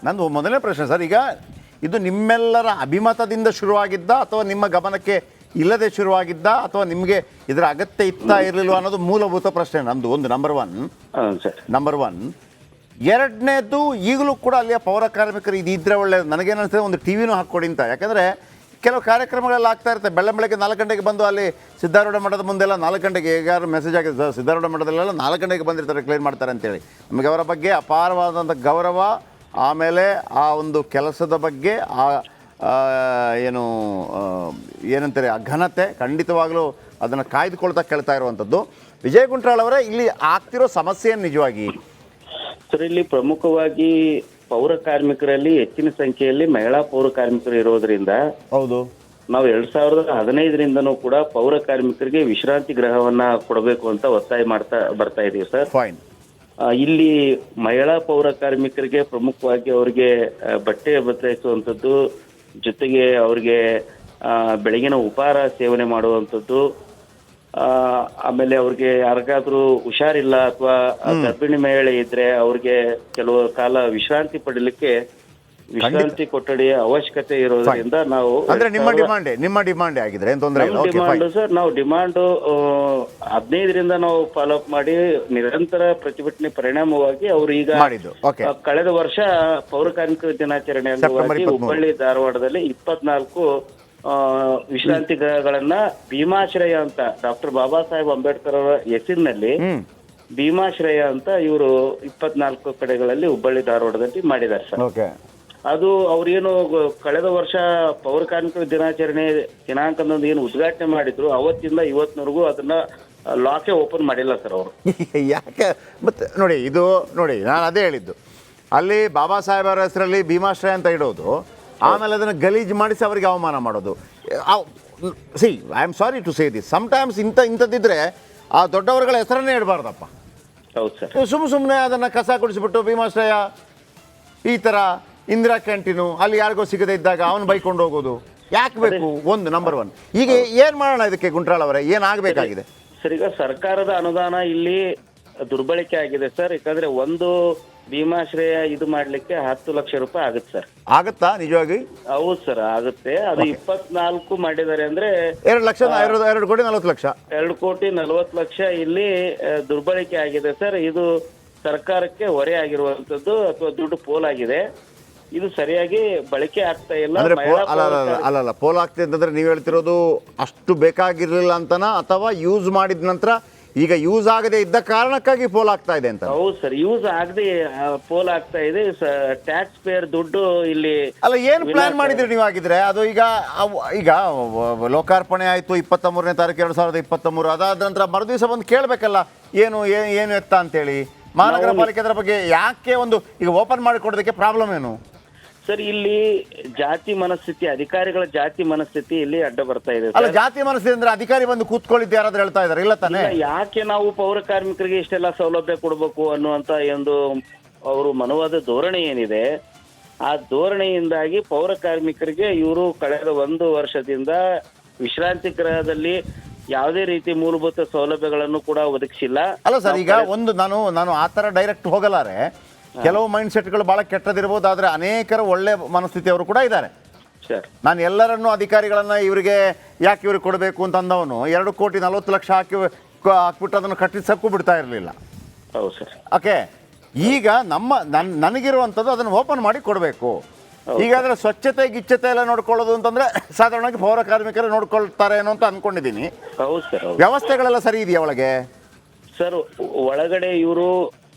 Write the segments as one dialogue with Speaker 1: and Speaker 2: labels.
Speaker 1: ನಂದು ಮೊದಲನೇ ಪ್ರಶ್ನೆ ಸರ್, ಈಗ ಇದು ನಿಮ್ಮೆಲ್ಲರ ಅಭಿಮತದಿಂದ ಶುರುವಾಗಿದ್ದ ಅಥವಾ ನಿಮ್ಮ ಗಮನಕ್ಕೆ ಇಲ್ಲದೆ ಶುರುವಾಗಿದ್ದ ಅಥವಾ ನಿಮಗೆ ಇದರ ಅಗತ್ಯ ಇತ್ತಾ ಇರಲಿಲ್ಲ ಅನ್ನೋದು ಮೂಲಭೂತ ಪ್ರಶ್ನೆ ನಂದು. ಒಂದು ನಂಬರ್ ಒನ್. ಎರಡನೇದು, ಈಗಲೂ ಕೂಡ ಅಲ್ಲಿಯ ಪೌರ ಕಾರ್ಮಿಕರು ಇದ್ರೆ ಒಳ್ಳೆಯದು. ನನಗೇನಿಸ್ತದೆ ಒಂದು ಟಿ ವಿನೂ ಹಾಕ್ಕೊಡಿ ಅಂತ. ಯಾಕಂದರೆ ಕೆಲವು ಕಾರ್ಯಕ್ರಮಗಳೆಲ್ಲ ಆಗ್ತಾ ಇರುತ್ತೆ. ಬೆಳಗ್ಗೆ 4 ಗಂಟೆಗೆ ಬಂದು ಅಲ್ಲಿ ಸಿದ್ಧಾರೂಢ ಮಠದ ಮುಂದೆಲ್ಲ 4 ಗಂಟೆಗೆ ಹೇಗಾದ್ರು ಮೆಸೇಜ್ ಆಗಿದೆ, ಸಿದ್ಧಾರೂಢ ಮಠದಲ್ಲೆಲ್ಲ 4 ಗಂಟೆಗೆ ಬಂದಿರ್ತಾರೆ, ಕ್ಲೀನ್ ಮಾಡ್ತಾರೆ ಅಂತೇಳಿ. ನಮಗೆ ಅವರ ಬಗ್ಗೆ ಅಪಾರವಾದಂಥ ಗೌರವ, ಆಮೇಲೆ ಆ ಒಂದು ಕೆಲಸದ ಬಗ್ಗೆ ಏನಂತಾರೆ ಆ ಘನತೆ, ಖಂಡಿತವಾಗಲೂ ಅದನ್ನು ಕಾಯ್ದುಕೊಳ್ತಾ ಕೇಳ್ತಾ ಇರುವಂಥದ್ದು. ವಿಜಯ್ ಗುಂಟ್ರಾಳ್ ಅವರೇ, ಇಲ್ಲಿ ಆಗ್ತಿರೋ ಸಮಸ್ಯೆ ನಿಜವಾಗಿ
Speaker 2: ಸರ್, ಇಲ್ಲಿ ಪ್ರಮುಖವಾಗಿ ಪೌರ ಕಾರ್ಮಿಕರಲ್ಲಿ ಹೆಚ್ಚಿನ ಸಂಖ್ಯೆಯಲ್ಲಿ ಮಹಿಳಾ ಪೌರ ಕಾರ್ಮಿಕರು ಇರೋದ್ರಿಂದ
Speaker 1: ಹೌದು
Speaker 2: ನಾವು 2015ರಿಂದನೂ ಕೂಡ ಪೌರ ಕಾರ್ಮಿಕರಿಗೆ ವಿಶ್ರಾಂತಿ ಗೃಹವನ್ನ ಕೊಡಬೇಕು ಅಂತ ಒತ್ತಾಯ ಬರ್ತಾ ಇದೀವಿ ಸರ್.
Speaker 1: ಫೈನ್.
Speaker 2: ಇಲ್ಲಿ ಮಹಿಳಾ ಪೌರ ಕಾರ್ಮಿಕರಿಗೆ ಪ್ರಮುಖವಾಗಿ ಅವ್ರಿಗೆ ಬಟ್ಟೆ ಬದಲಾಯಿಸುವಂಥದ್ದು, ಜೊತೆಗೆ ಅವ್ರಿಗೆ ಬೆಳಗಿನ ಉಪಹಾರ ಸೇವನೆ ಮಾಡುವಂಥದ್ದು, ಆಮೇಲೆ ಅವ್ರಿಗೆ ಯಾರಿಗಾದ್ರೂ ಹುಷಾರಿಲ್ಲ ಅಥವಾ ಗರ್ಭಿಣಿ ಮಹಿಳೆ ಇದ್ರೆ ಅವ್ರಿಗೆ ಕೆಲವು ಕಾಲ ವಿಶ್ರಾಂತಿ ಪಡಲಿಕ್ಕೆ ವಿಶ್ರಾಂತಿ ಕೊಠಡಿಯ ಅವಶ್ಯಕತೆ ಇರೋದ್ರಿಂದ ನಾವು
Speaker 1: ನಿಮ್ಮ ಡಿಮಾಂಡ್ ಆಗಿದ್ರೆ
Speaker 2: ಸರ್, ನಾವು ಡಿಮಾಂಡ್ 15ರಿಂದ ನಾವು ಫಾಲೋ ಅಪ್ ಮಾಡಿ ನಿರಂತರ ಪ್ರತಿಭಟನೆ ಪರಿಣಾಮವಾಗಿ ಅವರು ಈಗ ಕಳೆದ ವರ್ಷ ಪೌರ ಕಾರ್ಮಿಕರ ದಿನಾಚರಣೆ ಅಂಗವಾಗಿ ಹುಬ್ಬಳ್ಳಿ ಧಾರವಾಡದಲ್ಲಿ 24 ವಿಶ್ರಾಂತಿ ಗೃಹಗಳನ್ನ ಭೀಮಾಶ್ರಯ ಅಂತ ಡಾಕ್ಟರ್ ಬಾಬಾ ಸಾಹೇಬ್ ಅಂಬೇಡ್ಕರ್ ಅವರ ಹೆಸರಿನಲ್ಲಿ ಭೀಮಾಶ್ರಯ ಅಂತ ಇವರು 24 ಕಡೆಗಳಲ್ಲಿ ಹುಬ್ಬಳ್ಳಿ ಧಾರವಾಡದಲ್ಲಿ ಮಾಡಿದ್ದಾರೆ ಸರ್. ಅದು ಅವ್ರೇನು ಕಳೆದ ವರ್ಷ ಪೌರ ಕಾರ್ಮಿಕರ ದಿನಾಚರಣೆ ದಿನಾಂಕದಂದು ಏನು ಉದ್ಘಾಟನೆ ಮಾಡಿದ್ರು, ಅವತ್ತಿಂದ ಇವತ್ತಿನವರೆಗೂ ಅದನ್ನ ಲಾಕೇ ಓಪನ್ ಮಾಡಿಲ್ಲ ಸರ್ ಅವರು.
Speaker 1: ಯಾಕೆ ಮತ್ತೆ ನೋಡಿ ನಾನು ಅದೇ ಹೇಳಿದ್ದು, ಅಲ್ಲಿ ಬಾಬಾ ಸಾಹೇಬ್ ಅವರ ಹೆಸರಲ್ಲಿ ಭೀಮಾಶ್ರಯ ಅಂತ ಇಡೋದು, ಆಮೇಲೆ ಅದನ್ನು ಗಲೀಜು ಮಾಡಿಸಿ ಅವರಿಗೆ ಅವಮಾನ ಮಾಡೋದು. See, I am sorry to say this, sometimes ಇಂಥದ್ದಿದ್ರೆ ಆ ದೊಡ್ಡವರುಗಳ ಹೆಸರನ್ನೇ ಇಡಬಾರ್ದಪ್ಪ.
Speaker 2: ಹೌದು ಸರ್.
Speaker 1: ಸುಮ್ಮನೆ ಅದನ್ನು ಕಸ ಗುಡಿಸ್ಬಿಟ್ಟು ಭೀಮಾಶ್ರಯ, ಈ ಥರ ಇಂದಿರಾ ಕ್ಯಾಂಟೀನು, ಅಲ್ಲಿ ಯಾರಿಗೋ ಸಿಗದೇ ಇದ್ದಾಗ ಅವನು ಬೈಕೊಂಡು ಹೋಗೋದು ಯಾಕೆ ಬೇಕು? ಒಂದು ನಂಬರ್ 1. ಈಗ ಏನು ಮಾಡೋಣ ಇದಕ್ಕೆ ಗುಂಟ್ರಾಳ್ ಅವರೇ, ಏನಾಗಬೇಕಾಗಿದೆ
Speaker 2: ಸರ್? ಈಗ ಸರ್ಕಾರದ ಅನುದಾನ ಇಲ್ಲಿ ದುರ್ಬಳಕೆ ಆಗಿದೆ ಸರ್. ಯಾಕಂದ್ರೆ ಒಂದು ಭೀಮಾಶ್ರಯ ಇದು ಮಾಡ್ಲಿಕ್ಕೆ 10 ಲಕ್ಷ ರೂಪಾಯಿ ಆಗುತ್ತೆ ಸರ್.
Speaker 1: ಆಗುತ್ತಾ ನಿಜವಾಗಿ?
Speaker 2: ಹೌದು ಸರ್, ಆಗುತ್ತೆ. ಅದು 24 ಮಾಡಿದ್ದಾರೆ ಅಂದ್ರೆ
Speaker 1: 2 ಲಕ್ಷ 2 ಕೋಟಿ 40 ಲಕ್ಷ
Speaker 2: 2 ಕೋಟಿ 40 ಲಕ್ಷ ಇಲ್ಲಿ ದುರ್ಬಳಕೆ ಆಗಿದೆ ಸರ್. ಇದು ಸರ್ಕಾರಕ್ಕೆ ಹೊರೆ ಆಗಿರುವಂತದ್ದು ಅಥವಾ ದುಡ್ಡು ಪೋಲಾಗಿದೆ. ಇದು ಸರಿಯಾಗಿ ಬಳಕೆ ಆಗ್ತಾ ಇಲ್ಲ.
Speaker 1: ಅಲ್ಲ, ಪೋಲ್ ಆಗ್ತಿದೆ ಅಂತಂದ್ರೆ ನೀವು ಹೇಳ್ತಿರೋದು ಅಷ್ಟು ಬೇಕಾಗಿರ್ಲಿಲ್ಲ ಅಂತನಾ, ಅಥವಾ ಯೂಸ್ ಮಾಡಿದ ನಂತರ ಈಗ ಯೂಸ್ ಆಗದೆ ಇದ್ದ ಕಾರಣಕ್ಕಾಗಿ ಪೋಲ್ ಆಗ್ತಾ ಇದೆ ಅಂತ?
Speaker 2: ಹೌದು ಸರ್, ಯೂಸ್ ಆಗದೆ ಪೋಲ್ ಆಗ್ತಾ ಇದೆ. ಟ್ಯಾಕ್ಸ್ ಪೇಯರ್ ದುಡ್ಡು ಇಲ್ಲಿ
Speaker 1: ಅಲ್ಲ, ಏನು ಪ್ಲಾನ್ ಮಾಡಿದ್ರಿ ನೀವು ಆಗಿದ್ರೆ? ಅದು ಈಗ ಲೋಕಾರ್ಪಣೆ ಆಯ್ತು 23ನೇ ತಾರೀಕು 2023. ಅದಾದ ನಂತರ ಮರುದಿವಸ ಬಂದು ಕೇಳಬೇಕಲ್ಲ ಏನು ಎತ್ತ ಅಂತೇಳಿ. ಮಹಾನಗರ ಪಾಲಿಕೆ ಅದರ ಬಗ್ಗೆ ಯಾಕೆ ಈಗ ಓಪನ್ ಮಾಡಿಕೊಡೋದಕ್ಕೆ ಪ್ರಾಬ್ಲಮ್ ಏನು
Speaker 2: ಸರ್? ಇಲ್ಲಿ ಜಾತಿ ಮನಸ್ಥಿತಿ, ಅಧಿಕಾರಿಗಳ ಜಾತಿ ಮನಸ್ಥಿತಿ ಇಲ್ಲಿ ಅಡ್ಡ ಬರ್ತಾ ಇದೆ.
Speaker 1: ಅಲ್ಲ, ಜಾತಿ ಮನಸ್ಥಿತಿ ಅಂದ್ರೆ ಅಧಿಕಾರಿ ಬಂದು ಕೂತ್ಕೊಳ್ಳಿದ್ದು ಯಾರಾದ್ರೂ ಹೇಳ್ತಾ ಇದಾರೆ? ಇಲ್ಲ ತಾನೆ.
Speaker 2: ಯಾಕೆ ನಾವು ಪೌರ ಕಾರ್ಮಿಕರಿಗೆ ಇಷ್ಟೆಲ್ಲ ಸೌಲಭ್ಯ ಕೊಡಬೇಕು ಅನ್ನುವಂತ ಒಂದು ಅವರು ಮನವಾದ ಧೋರಣೆ ಏನಿದೆ, ಆ ಧೋರಣೆಯಿಂದಾಗಿ ಪೌರ ಕಾರ್ಮಿಕರಿಗೆ ಇವರು ಕಳೆದ 1 ವರ್ಷದಿಂದ ವಿಶ್ರಾಂತಿ ಗೃಹದಲ್ಲಿ ಯಾವುದೇ ರೀತಿ ಮೂಲಭೂತ ಸೌಲಭ್ಯಗಳನ್ನು ಕೂಡ ಒದಗಿಸಿಲ್ಲ.
Speaker 1: ಅಲ್ಲ ಸರ್, ಈಗ ನಾನು ಆ ಥರ ಡೈರೆಕ್ಟ್ ಹೋಗಲಾರೆ. ಕೆಲವು ಮೈಂಡ್ ಸೆಟ್ಗಳು ಬಹಳ ಕೆಟ್ಟದಿರ್ಬೋದು, ಆದರೆ ಅನೇಕರು ಒಳ್ಳೆ ಮನಸ್ಥಿತಿಯವರು ಕೂಡ ಇದ್ದಾರೆ. ನಾನು ಎಲ್ಲರನ್ನೂ ಅಧಿಕಾರಿಗಳನ್ನ ಇವ್ರಿಗೆ ಕೊಡಬೇಕು ಅಂತ ಅಂದವನು 2 ಕೋಟಿ 40 ಲಕ್ಷ ಹಾಕ್ಬಿಟ್ಟು ಅದನ್ನು ಕಟ್ಟಿಸಕ್ಕೂ ಬಿಡ್ತಾ ಇರಲಿಲ್ಲ.
Speaker 2: ಹೌದು ಸರ್.
Speaker 1: ಓಕೆ, ಈಗ ನನಗಿರುವಂಥದ್ದು ಅದನ್ನು ಓಪನ್ ಮಾಡಿ ಕೊಡಬೇಕು. ಈಗಾದ್ರೆ ಸ್ವಚ್ಛತೆ ಗಿಚ್ಚತೆ ಎಲ್ಲ ನೋಡ್ಕೊಳ್ಳೋದು ಅಂತಂದ್ರೆ ಸಾಧಾರಣವಾಗಿ ಪೌರ ಕಾರ್ಮಿಕರು ನೋಡ್ಕೊಳ್ತಾರೆ ಏನೋ ಅಂತ ಅನ್ಕೊಂಡಿದ್ದೀನಿ.
Speaker 2: ಹೌದು ಸರ್.
Speaker 1: ವ್ಯವಸ್ಥೆಗಳೆಲ್ಲ ಸರಿ ಇದೆಯಾ ಒಳಗೆ?
Speaker 2: ಸರ್, ಒಳಗಡೆ ಇವರು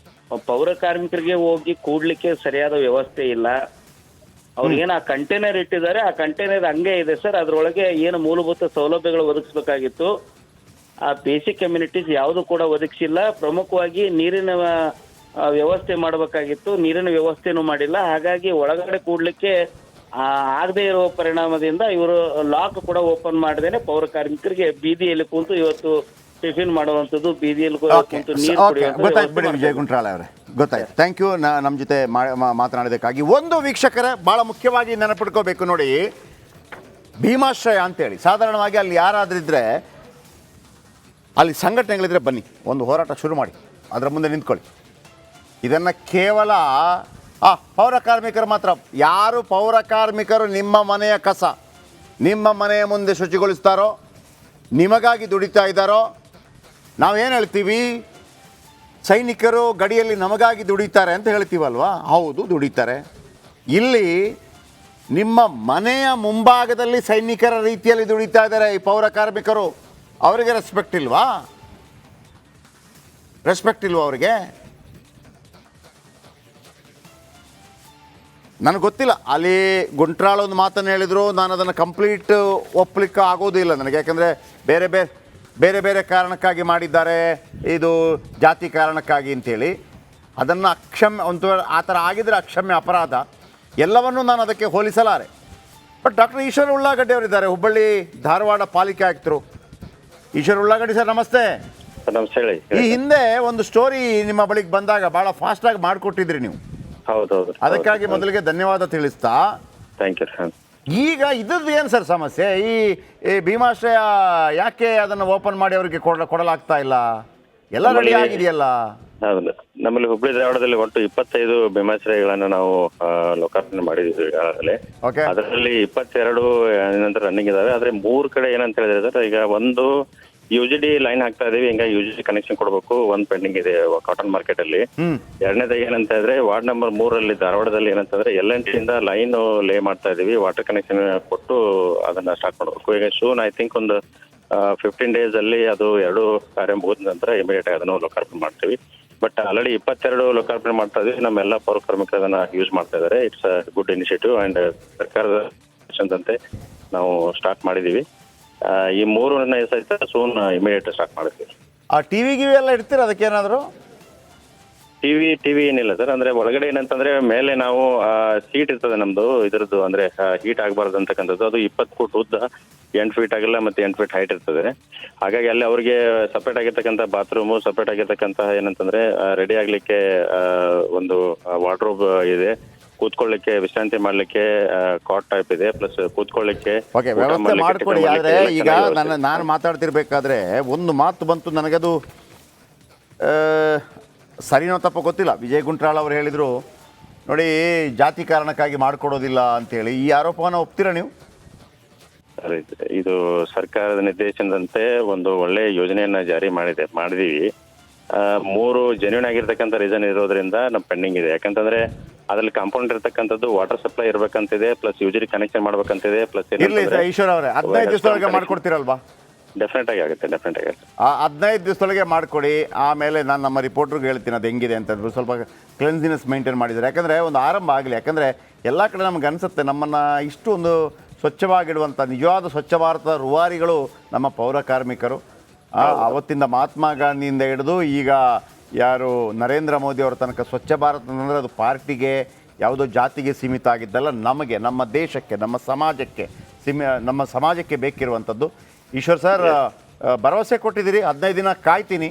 Speaker 2: ಪೌರ ಕಾರ್ಮಿಕರಿಗೆ ಹೋಗಿ ಕೂಡ್ಲಿಕ್ಕೆ ಸರಿಯಾದ ವ್ಯವಸ್ಥೆ ಇಲ್ಲ. ಅವ್ರಿಗೇನು ಆ ಕಂಟೈನರ್ ಇಟ್ಟಿದ್ದಾರೆ, ಆ ಕಂಟೈನರ್ ಹಂಗೆ ಇದೆ ಸರ್. ಅದ್ರೊಳಗೆ ಏನು ಮೂಲಭೂತ ಸೌಲಭ್ಯಗಳು ಒದಗಿಸ್ಬೇಕಾಗಿತ್ತು, ಆ ಬೇಸಿಕ್ ಕಮ್ಯುನಿಟೀಸ್ ಯಾವುದು ಕೂಡ ಒದಗಿಸಿಲ್ಲ. ಪ್ರಮುಖವಾಗಿ ನೀರಿನ ವ್ಯವಸ್ಥೆ ಮಾಡಬೇಕಾಗಿತ್ತು, ನೀರಿನ ವ್ಯವಸ್ಥೆನೂ ಮಾಡಿಲ್ಲ. ಹಾಗಾಗಿ ಒಳಗಡೆ ಕೂಡ್ಲಿಕ್ಕೆ ಆಗದೆ ಇರುವ ಪರಿಣಾಮದಿಂದ ಇವರು ಲಾಕ್ ಕೂಡ ಓಪನ್ ಮಾಡದೇನೆ ಪೌರ ಕಾರ್ಮಿಕರಿಗೆ ಬೀದಿಯಲ್ಲಿ ಕೂತು ಇವತ್ತು ಟಿಫಿನ್ ಮಾಡುವಂಥದ್ದು, ಬೀದಿಯಲ್ಲಿ ಕೂತು ನೀರು
Speaker 1: ಗೊತ್ತಾಯ್ತು ವಿಜಯ್ ಗುಂಟ್ರಾಳ್ ಅವರೇ, ಗೊತ್ತಾಯ್ತು. ಥ್ಯಾಂಕ್ ಯು ನಮ್ಮ ಜೊತೆ ಮಾತನಾಡೋದಕ್ಕಾಗಿ. ಒಂದು ವೀಕ್ಷಕರೇ, ಭಾಳ ಮುಖ್ಯವಾಗಿ ನೆನಪಿಟ್ಕೋಬೇಕು ನೋಡಿ, ಭೀಮಾಶ್ರಯ ಅಂತೇಳಿ ಸಾಧಾರಣವಾಗಿ ಅಲ್ಲಿ ಯಾರಾದ್ರಿದ್ರೆ, ಅಲ್ಲಿ ಸಂಘಟನೆಗಳಿದ್ರೆ ಬನ್ನಿ, ಒಂದು ಹೋರಾಟ ಶುರು ಮಾಡಿ, ಅದರ ಮುಂದೆ ನಿಂತ್ಕೊಳ್ಳಿ. ಇದನ್ನು ಕೇವಲ ಪೌರ ಕಾರ್ಮಿಕರು ಮಾತ್ರ. ಯಾರು ಪೌರ ಕಾರ್ಮಿಕರು ನಿಮ್ಮ ಮನೆಯ ಕಸ ನಿಮ್ಮ ಮನೆಯ ಮುಂದೆ ಶುಚಿಗೊಳಿಸ್ತಾರೋ, ನಿಮಗಾಗಿ ದುಡಿತಾ ಇದ್ದಾರೋ, ನಾವೇನು ಹೇಳ್ತೀವಿ, ಸೈನಿಕರು ಗಡಿಯಲ್ಲಿ ನಮಗಾಗಿ ದುಡಿತಾರೆ ಅಂತ ಹೇಳ್ತೀವಲ್ವಾ? ಹೌದು, ದುಡಿತಾರೆ. ಇಲ್ಲಿ ನಿಮ್ಮ ಮನೆಯ ಮುಂಭಾಗದಲ್ಲಿ ಸೈನಿಕರ ರೀತಿಯಲ್ಲಿ ದುಡಿತಾ ಇದ್ದಾರೆ ಈ ಪೌರ ಕಾರ್ಮಿಕರು. ಅವರಿಗೆ ರೆಸ್ಪೆಕ್ಟ್ ಇಲ್ವಾ? ಅವರಿಗೆ? ನನಗೆ ಗೊತ್ತಿಲ್ಲ. ಅಲ್ಲಿ ಗುಂಟ್ರಾಳ ಒಂದು ಮಾತನ್ನು ಹೇಳಿದರು, ನಾನು ಅದನ್ನು ಕಂಪ್ಲೀಟ್ ಒಪ್ಪಲಿಕ್ಕೆ ಆಗೋದಿಲ್ಲ ನನಗೆ. ಯಾಕಂದರೆ ಬೇರೆ ಬೇರೆ ಕಾರಣಕ್ಕಾಗಿ ಮಾಡಿದ್ದಾರೆ, ಇದು ಜಾತಿ ಕಾರಣಕ್ಕಾಗಿ ಅಂತೇಳಿ. ಅದನ್ನು ಅಕ್ಷಮ್ಯ, ಒಂದು ಆ ಥರ ಆಗಿದರೆ ಅಕ್ಷಮ್ಯ ಅಪರಾಧ. ಎಲ್ಲವನ್ನೂ ನಾನು ಅದಕ್ಕೆ ಹೋಲಿಸಲಾರೆ. ಬಟ್ ಡಾಕ್ಟರ್ ಈಶ್ವರ ಉಳ್ಳಾಗಡ್ಡಿ ಅವರಿದ್ದಾರೆ, ಹುಬ್ಬಳ್ಳಿ ಧಾರವಾಡ ಪಾಲಿಕೆ ಆಯುಕ್ತರು. ಈಶ್ವರ ಉಳ್ಳಾಗಡ್ಡಿ ಸರ್, ನಮಸ್ತೆ.
Speaker 3: ನಮಸ್ತೆ ಹೇಳಿ.
Speaker 1: ಈ ಹಿಂದೆ ಒಂದು ಸ್ಟೋರಿ ನಿಮ್ಮ ಬಳಿಗೆ ಬಂದಾಗ ಭಾಳ ಫಾಸ್ಟಾಗಿ ಮಾಡಿಕೊಟ್ಟಿದ್ರಿ ನೀವು.
Speaker 3: ಹೌದೌದು.
Speaker 1: ಅದಕ್ಕಾಗಿ ಮೊದಲಿಗೆ ಧನ್ಯವಾದ ತಿಳಿಸ್ತಾ,
Speaker 3: ಥ್ಯಾಂಕ್ ಯು ಸರ್.
Speaker 1: ಈಗ ಇದ್ರದ್ದು ಏನು ಸರ್ ಸಮಸ್ಯೆ? ಈ ಭೀಮಾಶ್ರಯ ಯಾಕೆ ಅದನ್ನು ಓಪನ್ ಮಾಡಿ ಅವರಿಗೆ ಕೊಡಲಾಗ್ತಾ ಇಲ್ಲ? ಎಲ್ಲ ರೆಡಿ ಆಗಿದೆಯಲ್ಲ?
Speaker 3: ಹೌದು, ನಮ್ಮಲ್ಲಿ ಹುಬ್ಬಳ್ಳಿ ಧಾರವಾಡದಲ್ಲಿ ಒಟ್ಟು 25 ಭೀಮಾಶ್ರಯಗಳನ್ನು ನಾವು ಲೋಕಾರ್ಪಣೆ ಮಾಡಿದ್ದೀವಿ ಈಗಾಗಲೇ.
Speaker 1: ಓಕೆ.
Speaker 3: ಅದರಲ್ಲಿ 22 ನಂತರ ರನ್ನಿಂಗ್ ಇದಾವೆ. ಆದ್ರೆ 3 ಕಡೆ ಏನಂತ ಹೇಳಿದ್ರೆ ಸರ್, ಈಗ ಒಂದು UGD ಲೈನ್ ಹಾಕ್ತಾ ಇದೀವಿ, ಹಿಂಗಾಗಿ UGD ಕನೆಕ್ಷನ್ ಕೊಡಬೇಕು, ಒಂದು ಪೆಂಡಿಂಗ್ ಇದೆ ಕಾಟನ್ ಮಾರ್ಕೆಟ್ ಅಲ್ಲಿ. ಎರಡನೇದಾಗಿ ಏನಂತ ಹೇಳಿದ್ರೆ ವಾರ್ಡ್ ನಂಬರ್ 3 ಧಾರವಾಡದಲ್ಲಿ ಏನಂತಂದ್ರೆ LNT ಇಂದ ಲೈನ್ ಲೇ ಮಾಡ್ತಾ ಇದೀವಿ, ವಾಟರ್ ಕನೆಕ್ಷನ್ ಕೊಟ್ಟು ಅದನ್ನ ಸ್ಟಾರ್ಟ್ ಮಾಡಬೇಕು. ಈಗ ಸೂನ್ ಐ ಥಿಂಕ್ ಒಂದು 15 days ಅಲ್ಲಿ ಅದು 2 ಕಾರ್ಯ ಮುಗಿದ ನಂತರ ಇಮಿಡಿಯೇಟ್ ಆಗಿ ಅದನ್ನು ಲೋಕಾರ್ಪಣೆ ಮಾಡ್ತೀವಿ. ಬಟ್ ಆಲ್ರೆಡಿ 22 ಲೋಕಾರ್ಪಣೆ ಮಾಡ್ತಾ ಇದೀವಿ. ನಮ್ಮೆಲ್ಲ ಪೌರ ಕಾರ್ಮಿಕರು ಅದನ್ನ ಯೂಸ್ ಮಾಡ್ತಾ ಇದ್ದಾರೆ. It's a good initiative and ಸರ್ಕಾರದ ಅಂತೆ ನಾವು ಸ್ಟಾರ್ಟ್ ಮಾಡಿದೀವಿ. ಈ 3 ಸಹಿತ ಸೂನ್ ಇಮಿಡಿಯೇಟ್ ಸ್ಟಾರ್ಟ್ ಮಾಡ್ತೀವಿ.
Speaker 1: ಆ ಟಿವಿ ಗಿವಿ ಎಲ್ಲ ಇಡ್ತೀರ ಅದಕ್ಕೇನಾದರೂ?
Speaker 3: ಟಿವಿ ಏನಿಲ್ಲ ಸರ್. ಅಂದ್ರೆ ಒಳಗಡೆ ಏನಂತಂದ್ರೆ ಮೇಲೆ ನಾವು ಸೀಟ್ ಇರ್ತದೆ ನಮ್ದು, ಇದ್ರದ್ದು ಅಂದ್ರೆ ಹೀಟ್ ಆಗಬಾರ್ದು ಅಂತಕ್ಕಂಥದ್ದು. ಅದು 20 ಫೂಟ್ ಉದ್ದ, 8 ಫೀಟ್ ಆಗಲ್ಲ, ಮತ್ತೆ 8 ಫೀಟ್ ಹೈಟ್ ಇರ್ತದೆ. ಹಾಗಾಗಿ ಅಲ್ಲಿ ಅವ್ರಿಗೆ ಸಪ್ರೇಟ್ ಆಗಿರ್ತಕ್ಕಂಥ ಬಾತ್ರೂಮು, ಸಪ್ರೇಟ್ ಆಗಿರ್ತಕ್ಕಂಥ ಏನಂತಂದ್ರೆ ರೆಡಿ ಆಗ್ಲಿಕ್ಕೆ ಒಂದು ವಾರ್ಡ್ರೋಬ್ ಇದೆ, ಕೂತ್ಕೊಳ್ಳಿಕ್ಕೆ ವಿಶ್ರಾಂತಿ ಮಾಡ್ಲಿಕ್ಕೆ ಕಾಟ್ ಟೈಪ್ ಇದೆ, ಪ್ಲಸ್ ಕೂತ್ಕೊಳ್ಳಿಕ್ಕೆ
Speaker 1: ವ್ಯವಸ್ಥೆ ಮಾಡ್ಕೊಡಿ. ಆದ್ರೆ ಈಗ ನಾನು ಮಾತಾಡ್ತಿರ್ಬೇಕಾದ್ರೆ ಒಂದು ಮಾತು ಬಂತು ನನಗದು, ಸರಿನೋ ತಪ್ಪೋ ಗೊತ್ತಿಲ್ಲ. ವಿಜಯ್ ಗುಂಟ್ರಾಳ್ ಅವರು ಹೇಳಿದರು ನೋಡಿ, ಜಾತಿ ಕಾರಣಕ್ಕಾಗಿ ಮಾಡಿಕೊಡೋದಿಲ್ಲ ಅಂತೇಳಿ. ಈ ಆರೋಪವನ್ನು ಒಪ್ತೀರಾ ನೀವು?
Speaker 3: ಇದು ಸರ್ಕಾರದ ನಿರ್ದೇಶನದಂತೆ ಒಂದು ಒಳ್ಳೆ ಯೋಜನೆಯನ್ನ ಜಾರಿ ಮಾಡಿದೀವಿ. 3 ಜೆನ್ಯೂನ್ ಆಗಿರ್ತಕ್ಕಂಥ ರೀಸನ್ ಇರೋದ್ರಿಂದ ನಮ್ಮ ಪೆಂಡಿಂಗ್ ಇದೆ. ಯಾಕಂತಂದ್ರೆ ಅದ್ರಲ್ಲಿ ಕಾಂಪೌಂಡ್ ಇರ್ತಕ್ಕಂಥದ್ದು ವಾಟರ್ ಸಪ್ಲೈ ಇರ್ಬೇಕಂತಿದೆ, ಪ್ಲಸ್ UGD ಕನೆಕ್ಷನ್ ಮಾಡ್ಬೇಕಂತಿದೆ, ಪ್ಲಸ್
Speaker 1: ಈಶ್ವರ ಅವರೇ 15 ದಿವಸದೊಳಗೆ ಮಾಡ್ಕೊಡ್ತೀರಲ್ವಾ?
Speaker 3: ಡೆಫಿನೆಟ್ ಆಗಿ ಆಗುತ್ತೆ.
Speaker 1: ಆ 15 ದಿವಸದೊಳಗೆ ಮಾಡಿಕೊಡಿ. ಆಮೇಲೆ ನಾನು ನಮ್ಮ ರಿಪೋರ್ಟ್ರಿಗೆ ಹೇಳ್ತೀನಿ ಅದು ಹೆಂಗಿದೆ ಅಂತಂದ್ರು. ಸ್ವಲ್ಪ ಕ್ಲೆನ್ಸಿನೆಸ್ ಮೇಂಟೈನ್ ಮಾಡಿದ್ದಾರೆ. ಯಾಕಂದರೆ ಒಂದು ಆರಂಭ ಆಗಲಿ. ಯಾಕಂದರೆ ಎಲ್ಲ ಕಡೆ ನಮ್ಗೆ ಅನಿಸುತ್ತೆ ನಮ್ಮನ್ನು ಇಷ್ಟು ಒಂದು ಸ್ವಚ್ಛವಾಗಿಡುವಂಥ ನಿಜವಾದ ಸ್ವಚ್ಛ ಭಾರತದ ರೂವಾರಿಗಳು ನಮ್ಮ ಪೌರ ಕಾರ್ಮಿಕರು. ಅವತ್ತಿಂದ ಮಹಾತ್ಮ ಗಾಂಧಿಯಿಂದ ಹಿಡಿದು ಈಗ ಯಾರು ನರೇಂದ್ರ ಮೋದಿ ಅವರ ತನಕ ಸ್ವಚ್ಛ ಭಾರತ ಅಂದರೆ ಅದು ಪಾರ್ಟಿಗೆ, ಯಾವುದೋ ಜಾತಿಗೆ ಸೀಮಿತ ಆಗಿದ್ದಲ್ಲ, ನಮಗೆ, ನಮ್ಮ ದೇಶಕ್ಕೆ, ನಮ್ಮ ಸಮಾಜಕ್ಕೆ ಬೇಕಿರುವಂಥದ್ದು. ಈಶ್ವರ್ ಸರ್, ಭರವಸೆ ಕೊಟ್ಟಿದ್ದೀರಿ, 15 ದಿನ ಕಾಯ್ತೀನಿ.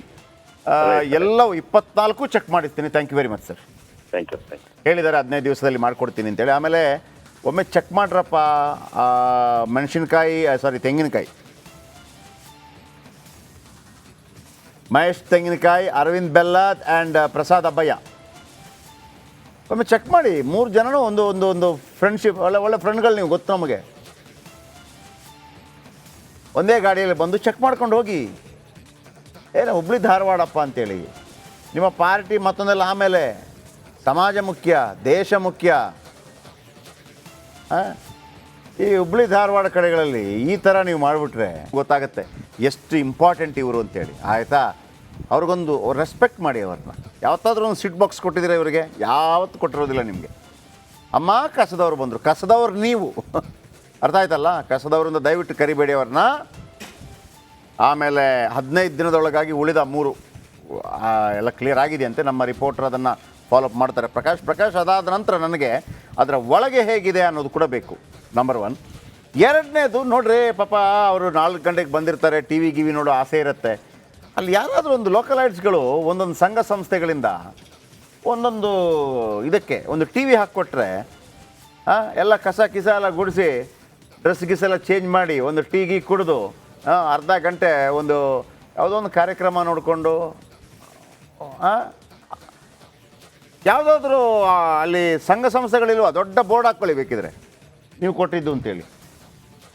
Speaker 1: ಎಲ್ಲವೂ 24 ಚೆಕ್ ಮಾಡಿಸ್ತೀನಿ. Thank you very much sir.
Speaker 3: Thank you.
Speaker 1: ಹೇಳಿದ್ದಾರೆ 15 ದಿವಸದಲ್ಲಿ ಮಾಡಿಕೊಡ್ತೀನಿ ಅಂತೇಳಿ. ಆಮೇಲೆ ಒಮ್ಮೆ ಚೆಕ್ ಮಾಡ್ರಪ್ಪ ತೆಂಗಿನಕಾಯಿ, ಮಹೇಶ್ ತೆಂಗಿನಕಾಯಿ, ಅರವಿಂದ್ ಬೆಲ್ಲದ್ ಆ್ಯಂಡ್ ಪ್ರಸಾದ್ ಅಬ್ಬಯ್ಯ. ಒಮ್ಮೆ ಚೆಕ್ ಮಾಡಿ. 3 ಜನನೂ ಒಂದು ಫ್ರೆಂಡ್ಶಿಪ್, ಒಳ್ಳೆ ಫ್ರೆಂಡ್ಗಳು ನೀವು, ಗೊತ್ತು ನಮಗೆ. ಒಂದೇ ಗಾಡಿಯಲ್ಲಿ ಬಂದು ಚೆಕ್ ಮಾಡ್ಕೊಂಡು ಹೋಗಿ. ಏನೋ ಹುಬ್ಬಳ್ಳಿ ಧಾರವಾಡಪ್ಪ ಅಂತೇಳಿ ನಿಮ್ಮ ಪಾರ್ಟಿ ಮತ್ತೊಂದೆಲ್ಲ ಆಮೇಲೆ. ಸಮಾಜ ಮುಖ್ಯ, ದೇಶ ಮುಖ್ಯ. ಈ ಹುಬ್ಬಳ್ಳಿ ಧಾರವಾಡ ಕಡೆಗಳಲ್ಲಿ ಈ ಥರ ನೀವು ಮಾಡಿಬಿಟ್ರೆ ಗೊತ್ತಾಗುತ್ತೆ ಎಷ್ಟು ಇಂಪಾರ್ಟೆಂಟ್ ಇವರು ಅಂತೇಳಿ. ಆಯಿತಾ? ಅವ್ರಿಗೊಂದು ರೆಸ್ಪೆಕ್ಟ್ ಮಾಡಿ. ಅವ್ರನ್ನ ಯಾವತ್ತಾದ್ರೂ ಒಂದು ಸಿಟ್ ಬಾಕ್ಸ್ ಕೊಟ್ಟಿದ್ದೀರಾ ಇವರಿಗೆ? ಯಾವತ್ತೂ ಕೊಟ್ಟಿರೋದಿಲ್ಲ ನಿಮಗೆ. ಅಮ್ಮ ಕಸದವ್ರು ಬಂದರು, ಕಸದವ್ರು ನೀವು, ಅರ್ಥ ಆಯ್ತಲ್ಲ? ಕಸದವರಿಂದ ದಯವಿಟ್ಟು ಕರಿಬೇಡಿ ಅವ್ರನ್ನ. ಆಮೇಲೆ 15 ದಿನದೊಳಗಾಗಿ ಉಳಿದ 3 ಎಲ್ಲ ಕ್ಲಿಯರ್ ಆಗಿದೆಯಂತೆ. ನಮ್ಮ ರಿಪೋರ್ಟರ್ ಅದನ್ನು ಫಾಲೋಅಪ್ ಮಾಡ್ತಾರೆ. ಪ್ರಕಾಶ್ ಅದಾದ ನಂತರ ನನಗೆ ಅದರ ಒಳಗೆ ಹೇಗಿದೆ ಅನ್ನೋದು ಕೂಡ ಬೇಕು, ನಂಬರ್ 1. ಎರಡನೇದು ನೋಡ್ರಿ, ಪಾಪ ಅವರು 4 ಗಂಟೆಗೆ ಬಂದಿರ್ತಾರೆ, ಟಿವಿ ಗಿವಿ ನೋಡೋ ಆಸೆ ಇರುತ್ತೆ. ಅಲ್ಲಿ ಯಾರಾದರೂ ಒಂದು ಲೋಕಲೈಟ್ಸ್ಗಳು ಒಂದೊಂದು ಸಂಘ ಸಂಸ್ಥೆಗಳಿಂದ ಒಂದೊಂದು ಇದಕ್ಕೆ ಒಂದು ಟಿವಿ ಹಾಕ್ಕೊಟ್ರೆ, ಎಲ್ಲ ಕಸ ಎಲ್ಲ ಗುಡಿಸಿ ಡ್ರೆಸ್ ಗಿಸ್ಸೆಲ್ಲ ಚೇಂಜ್ ಮಾಡಿ ಒಂದು ಟೀ ಕುಡಿದು ಅರ್ಧ ಗಂಟೆ ಒಂದು ಯಾವುದೋ ಒಂದು ಕಾರ್ಯಕ್ರಮ ನೋಡಿಕೊಂಡು ಯಾವುದಾದ್ರೂ ಅಲ್ಲಿ ಸಂಘ ಸಂಸ್ಥೆಗಳಿಲ್ವಾ? ದೊಡ್ಡ ಬೋರ್ಡ್ ಹಾಕ್ಕೊಳ್ಳಿ ಬೇಕಿದ್ರೆ, ನೀವು ಕೊಟ್ಟಿದ್ದು ಅಂತೇಳಿ.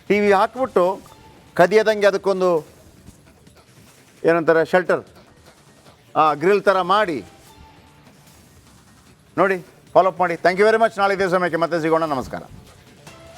Speaker 1: ಟಿ ವಿ ಹಾಕ್ಬಿಟ್ಟು ಕದಿಯದಂಗೆ ಅದಕ್ಕೊಂದು ಏನಂತಾರೆ ಶೆಲ್ಟರ್, ಗ್ರಿಲ್ ಥರ ಮಾಡಿ ನೋಡಿ, ಫಾಲೋಅಪ್ ಮಾಡಿ. Thank you very much. ನಾಳೆ ಇದೇ ಸಮಯಕ್ಕೆ ಮತ್ತೆ ಸಿಗೋಣ. ನಮಸ್ಕಾರ.